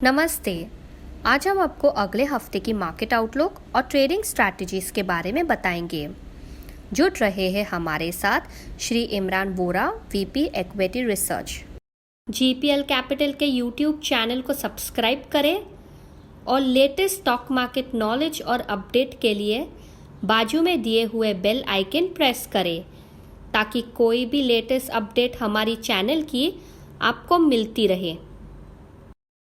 नमस्ते। आज हम आपको अगले हफ्ते की मार्केट आउटलुक और ट्रेडिंग स्ट्रैटेजीज के बारे में बताएंगे। जुड़ रहे हैं हमारे साथ Shri Imran Bora, VP equity research. GPL capital के यूट्यूब चैनल को सब्सक्राइब करें और लेटेस्ट स्टॉक मार्केट नॉलेज और अपडेट के लिए बाजू में दिए हुए बेल आइकन प्रेस करें ताकि कोई भी लेटेस्ट अपडेट हमारी चैनल की आपको मिलती रहे।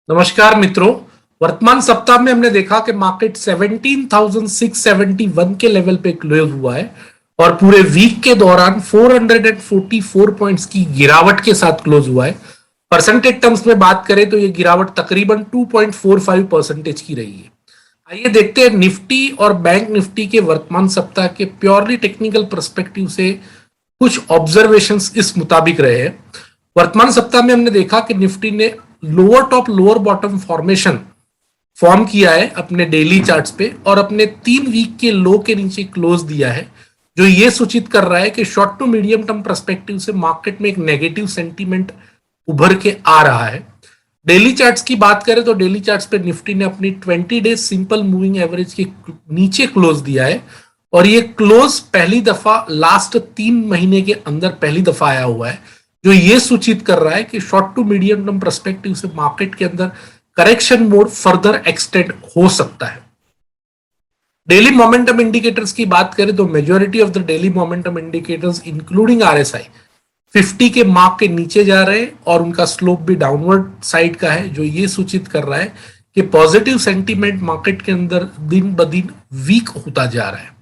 नमस्कार मित्रों, वर्तमान सप्ताह में हमने देखा कि मार्केट 17,671 के लेवल पे क्लोज हुआ है और पूरे वीक के दौरान 444 पॉइंट्स की गिरावट के साथ क्लोज हुआ है। परसेंटेज टर्म्स में बात करें तो ये गिरावट तकरीबन 2.45% की रही है। आइए देखते हैं निफ्टी और बैंक निफ्टी के वर्तमान सप्ताह के प्योरली टेक्निकल पर्सपेक्टिव से कुछ ऑब्जर्वेशंस इस मुताबिक रहे हैं। वर्तमान सप्ताह में हमने देखा कि निफ्टी ने lower top lower bottom formation form किया है अपने डेली चार्ट्स पे और अपने 3 वीक के लो के नीचे क्लोज दिया है, जो ये सूचित कर रहा है कि short to medium term perspective से मार्केट में एक नेगेटिव सेंटीमेंट उभर के आ रहा है। डेली चार्ट्स की बात करें तो डेली चार्ट्स पे निफ्टी ने अपनी 20 डेज सिंपल मूविंग एवरेज के नीचे क्लोज दिया है और ये क्लोज पहली दफा लास्ट 3 महीने के अंदर पहली दफा आया हुआ है, जो ये सूचित कर रहा है कि short to medium term perspective से मार्केट के अंदर करेक्शन मोड फर्दर एक्सटेंड हो सकता है। डेली मोमेंटम इंडिकेटर्स की बात करें तो majority of the daily momentum indicators including RSI 50 के मार्क के नीचे जा रहे हैं और उनका स्लोप भी डाउनवर्ड साइड का है, जो ये सूचित कर रहा है कि पॉजिटिव सेंटीमेंट मार्केट के अंदर दिन ब दिन वीक होता जा रहा है।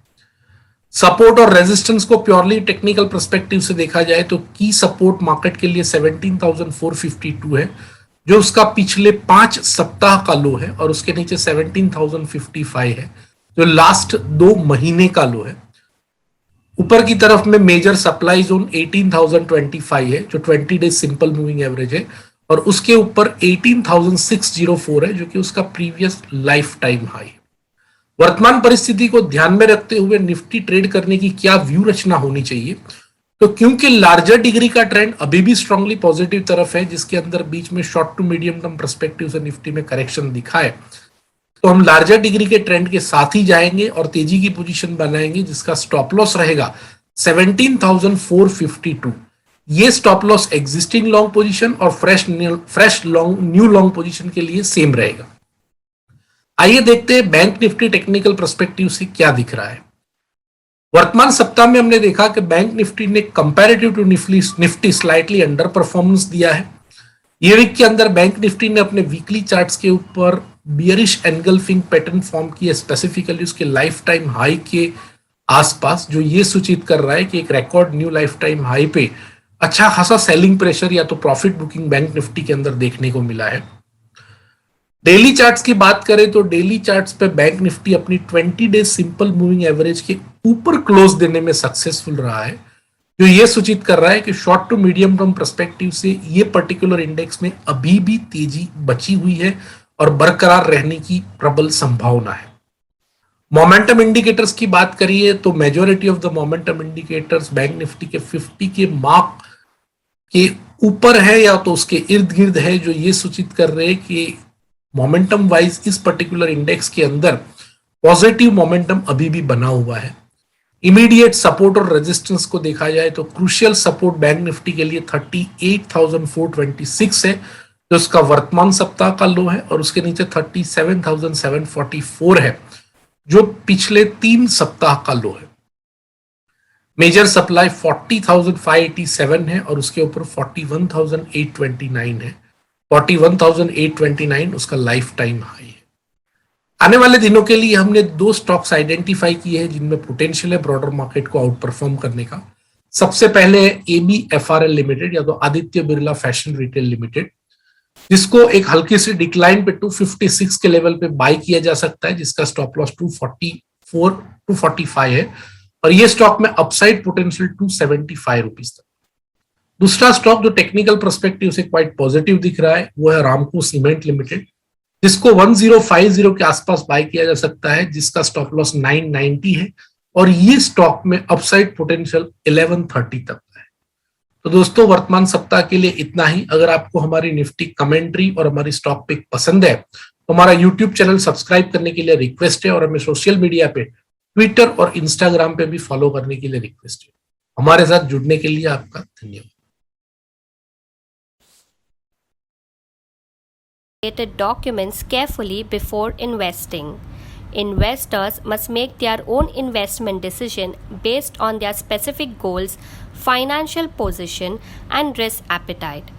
सपोर्ट और रेजिस्टेंस को प्योरली टेक्निकल पर्सपेक्टिव से देखा जाए तो की सपोर्ट मार्केट के लिए 17,452 है, जो उसका पिछले 5 सप्ताह का लो है, और उसके नीचे 17,055 है, जो लास्ट 2 महीने का लो है। ऊपर की तरफ में मेजर सप्लाई जोन 18,025 है, जो 20 डेज सिंपल मूविंग एवरेज है, और उसके ऊपर 18,604 है, जो कि उसका प्रीवियस लाइफ टाइम हाई है। वर्तमान परिस्थिति को ध्यान में रखते हुए निफ्टी ट्रेड करने की क्या व्यू रचना होनी चाहिए, तो क्योंकि लार्जर डिग्री का ट्रेंड अभी भी स्ट्रांगली पॉजिटिव तरफ है, जिसके अंदर बीच में short to medium term perspective से निफ्टी में करेक्शन दिखा है, तो हम लार्जर डिग्री के ट्रेंड के साथ ही जाएंगे और तेजी की पोजीशन बनाएंगे, जिसका स्टॉप लॉस रहेगा 17,452। ये stop loss existing long position और फ्रेश न्यू लॉन्ग पोजीशन के लिए सेम रहेगा। आइए देखते हैं बैंक निफ्टी टेक्निकल पर्सपेक्टिव से क्या दिख रहा है। वर्तमान सप्ताह में हमने देखा कि बैंक निफ्टी ने comparative to Nifty slightly under performance दिया है। ये वीक के अंदर बैंक निफ्टी ने अपने वीकली चार्ट्स के ऊपर बियरिश एनगल्फिंग पैटर्न फॉर्म किया, स्पेसिफिकली उसके लाइफ टाइम हाई के आसपास, जो ये सूचित कर रहा है कि एक record new life time high पे अच्छा खासा सेलिंग प्रेशर या तो प्रॉफिट बुकिंग बैंक निफ्टी के अंदर देखने को मिला है। डेली चार्ट्स की बात करें तो डेली चार्ट्स पे बैंक निफ्टी अपनी 20 डेज सिंपल मूविंग एवरेज के ऊपर क्लोज देने में सक्सेसफुल रहा है, जो ये सूचित कर रहा है कि short to medium term perspective से ये पर्टिकुलर इंडेक्स में अभी भी तेजी बची हुई है और बरकरार रहने की प्रबल संभावना है। मोमेंटम इंडिकेटर्स की बात करिए तो majority of the momentum indicators bank Nifty के 50 के मार्क के ऊपर है या तो उसके इर्द गिर्द है, जो ये सूचित कर रहे हैं कि मोमेंटम वाइज इस पर्टिकुलर इंडेक्स के अंदर पॉजिटिव मोमेंटम अभी भी बना हुआ है। इमीडिएट सपोर्ट और रेजिस्टेंस को देखा जाए तो क्रूशियल सपोर्ट बैंक निफ्टी के लिए 38,426 है, जो उसका वर्तमान सप्ताह का लो है, और उसके नीचे 37,744 है, जो पिछले 3 सप्ताह का लो है। मेजर सप्लाई 40,587 है और उसके ऊपर 41,829 है। 41,829 उसका लाइफ टाइम हाई है। आने वाले दिनों के लिए हमने 2 स्टॉक्स आइडेंटिफाई किए हैं जिनमें पोटेंशियल है ब्रॉडर मार्केट को आउट परफॉर्म करने का। सबसे पहले है ABFRL लिमिटेड या तो Aditya Birla fashion retail limited, जिसको एक हल्की सी डिक्लाइन पे 256 के लेवल पे बाय किया जा सकता है, जिसका स्टॉप लॉस 245 है, और ये स्टॉक में अपसाइड पोटेंशियल 275 रुपीज तक। दूसरा स्टॉक जो टेक्निकल पर्सपेक्टिव से क्वाइट पॉजिटिव दिख रहा है वो है रामको सीमेंट लिमिटेड, जिसको 1050 के आसपास बाय किया जा सकता है, जिसका स्टॉप लॉस 990 है, और ये स्टॉक में अपसाइड पोटेंशियल 1130 तक है। तो दोस्तों वर्तमान सप्ताह के लिए इतना ही। अगर आपको हमारी निफ्टी कमेंट्री और हमारी स्टॉक पिक पसंद है तो हमारा यूट्यूब चैनल सब्सक्राइब करने के लिए रिक्वेस्ट है और हमें सोशल मीडिया पे ट्विटर और इंस्टाग्राम पे भी फॉलो करने के लिए रिक्वेस्ट है। हमारे साथ जुड़ने के लिए आपका धन्यवाद। Documents carefully before investing. Investors must make their own investment decision based on their specific goals, financial position, and risk appetite.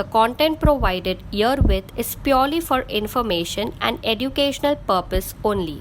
The content provided herewith is purely for information and educational purpose only.